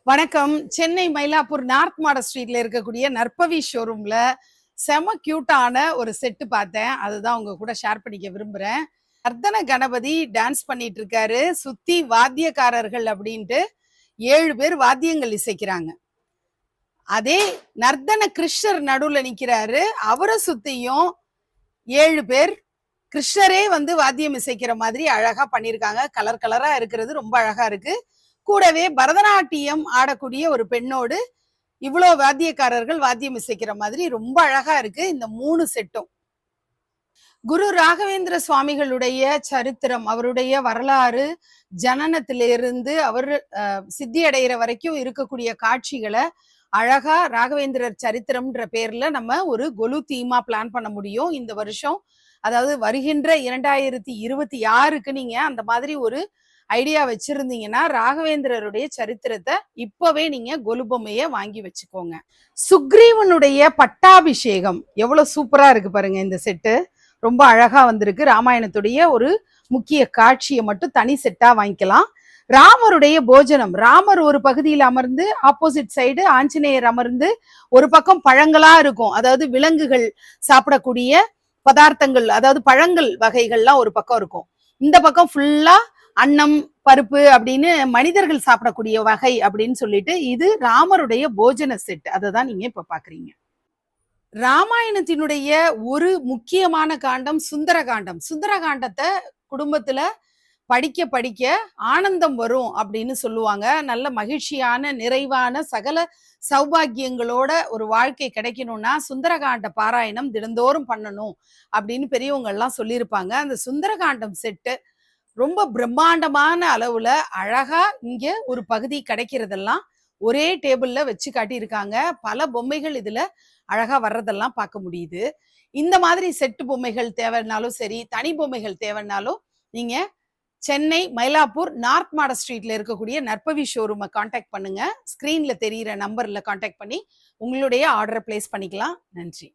வணக்கம். சென்னை மயிலாப்பூர் நார்த் மாட ஸ்ட்ரீட்ல இருக்கக்கூடிய நற்பவி ஷோரூம்ல செம கியூட்டான ஒரு செட்டு பார்த்தேன். அதுதான் உங்க கூட ஷேர் பண்ணிக்க விரும்புறேன். நர்த்தன கணபதி டான்ஸ் பண்ணிட்டு இருக்காரு. சுத்தி வாத்தியக்காரர்கள் அப்படின்ட்டு 7 பேர் வாத்தியங்கள் இசைக்கிறாங்க. அதே நர்த்தன கிருஷ்ணர் நடுவுல நிக்கிறாரு. அவரை சுத்தியும் 7 பேர் கிருஷ்ணரே வாத்தியம் இசைக்கிற மாதிரி அழகா பண்ணியிருக்காங்க. கலர் கலரா இருக்கிறது ரொம்ப அழகா இருக்கு. கூடவே பரதநாட்டியம் ஆடக்கூடிய ஒரு பெண்ணோடு இவ்வளோ வாத்தியக்காரர்கள் வாத்தியம் இசைக்கிற மாதிரி ரொம்ப அழகா இருக்கு இந்த 3 செட்டும். குரு ராகவேந்திர சுவாமிகளுடைய சரித்திரம், அவருடைய வரலாறு, ஜனனத்திலிருந்து அவர் சித்தி அடைகிற வரைக்கும் இருக்கக்கூடிய காட்சிகளை அழகா ராகவேந்திரர் சரித்திரம்ன்ற பேர்ல நம்ம ஒரு கொலு தீமா பிளான் பண்ண முடியும் இந்த வருஷம். அதாவது வருகின்ற 2026க்கு நீங்க அந்த மாதிரி ஒரு ஐடியா வச்சிருந்தீங்கன்னா ராகவேந்திரருடைய சரித்திரத்தை இப்பவே நீங்க கொலுபொம்மைய வாங்கி வச்சுக்கோங்க. சுக்ரீவனுடைய பட்டாபிஷேகம் எவ்வளவு சூப்பரா இருக்கு பாருங்க. இந்த செட்டு ரொம்ப அழகா வந்திருக்கு. ராமாயணத்துடைய ஒரு முக்கிய காட்சியை மட்டும் தனி செட்டா வாங்கிக்கலாம். ராமருடைய போஜனம், ராமர் ஒரு பகுதியில் அமர்ந்து ஆப்போசிட் சைடு ஆஞ்சநேயர் அமர்ந்து, ஒரு பக்கம் பழங்களா இருக்கும், அதாவது விலங்குகள் சாப்பிடக்கூடிய பதார்த்தங்கள், அதாவது பழங்கள் வகைகள்லாம் ஒரு பக்கம் இருக்கும். இந்த பக்கம் ஃபுல்லா அன்னம் பருப்பு அப்படின்னு மனிதர்கள் சாப்பிடக்கூடிய வகை அப்படின்னு சொல்லிட்டு இது ராமருடைய போஜன செட். அதை தான் நீங்க இப்ப பாக்குறீங்க. ராமாயணத்தினுடைய ஒரு முக்கியமான காண்டம் சுந்தர காண்டம். சுந்தர காண்டத்தை குடும்பத்துல படிக்க படிக்க ஆனந்தம் வரும் அப்படின்னு சொல்லுவாங்க. நல்ல மகிழ்ச்சியான நிறைவான சகல சௌபாகியங்களோட ஒரு வாழ்க்கை கிடைக்கணும்னா சுந்தரகாண்ட பாராயணம் தினந்தோறும் பண்ணணும் அப்படின்னு பெரியவங்க எல்லாம் சொல்லியிருப்பாங்க. அந்த சுந்தரகாண்டம் செட்டு ரொம்ப பிரம்மாண்டமான அளவுல அழகா இங்க ஒரு பகுதி கிடைக்கிறதெல்லாம் ஒரே டேபிள்ல வச்சு காட்டியிருக்காங்க. பல பொம்மைகள் இதுல அழகா வர்றதெல்லாம் பார்க்க முடியுது. இந்த மாதிரி செட்டு பொம்மைகள் தேவைன்னாலும் சரி, தனி பொம்மைகள் தேவைன்னாலும் நீங்க சென்னை மயிலாப்பூர் நார்த் மாட ஸ்ட்ரீட்ல இருக்கக்கூடிய நற்பவி ஷோரூமை கான்டாக்ட் பண்ணுங்க. ஸ்கிரீன்ல தெரியிற நம்பர்ல கான்டாக்ட் பண்ணி உங்களுடைய ஆர்டரை பிளேஸ் பண்ணிக்கலாம். நன்றி.